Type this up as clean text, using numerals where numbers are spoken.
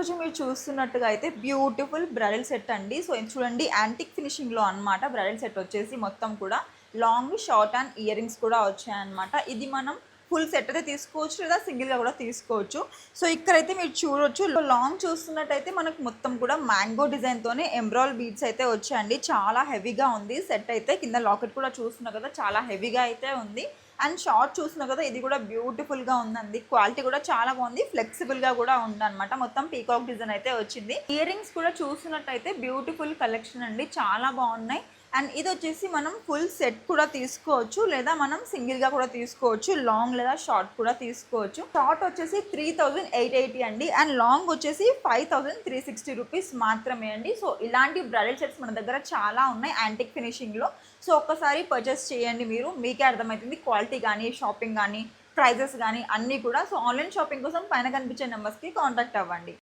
ఈరోజు మీరు చూస్తున్నట్టుగా అయితే బ్యూటిఫుల్ బ్రైడల్ సెట్ అండి. సో ఇది చూడండి యాంటిక్ ఫినిషింగ్‌లో అన్నమాట. బ్రైడల్ సెట్ వచ్చేసి మొత్తం కూడా long, short and ear rings కూడా వచ్చాయన్నమాట. ఇది మనం ఫుల్ సెట్ అయితే తీసుకోవచ్చు లేదా సింగిల్‌గా కూడా తీసుకోవచ్చు. సో ఇక్కడైతే మీరు చూడొచ్చు లాంగ్ చూస్తున్నట్టయితే మనకు మొత్తం కూడా మ్యాంగో డిజైన్‌తోనే ఎంబ్రాయిడరీ బీడ్స్ అయితే వచ్చాయండి. చాలా హెవీగా ఉంది సెట్ అయితే. కింద లాకెట్ కూడా చూస్తున్నారు కదా, చాలా హెవీగా అయితే ఉంది. అండ్ షార్ట్ చూస్తున్నారు కదా, ఇది కూడా బ్యూటిఫుల్గా ఉందండి. క్వాలిటీ కూడా చాలా బాగుంది, ఫ్లెక్సిబుల్గా కూడా ఉందన్నమాట. మొత్తం పీకాక్ డిజైన్ అయితే వచ్చింది. ఇయర్ రింగ్స్ కూడా చూస్తున్నట్టయితే బ్యూటిఫుల్ కలెక్షన్ అండి, చాలా బాగున్నాయి. అండ్ ఇది వచ్చేసి మనం ఫుల్ సెట్ కూడా తీసుకోవచ్చు లేదా మనం సింగిల్గా కూడా తీసుకోవచ్చు. లాంగ్ లేదా షార్ట్ కూడా తీసుకోవచ్చు. షార్ట్ వచ్చేసి 3880 అండి అండ్ లాంగ్ వచ్చేసి 5360 రూపీస్ మాత్రమే అండి. సో ఇలాంటి బ్రైడల్ సెట్స్ మన దగ్గర చాలా ఉన్నాయి యాంటిక్ ఫినిషింగ్లో. సో ఒక్కసారి పర్చేస్ చేయండి, మీకే అర్థమవుతుంది క్వాలిటీ కానీ, షాపింగ్ కానీ, ప్రైజెస్ కానీ అన్నీ కూడా. సో ఆన్లైన్ షాపింగ్ కోసం పైన కనిపించే నెంబర్స్కి కాంటాక్ట్ అవ్వండి.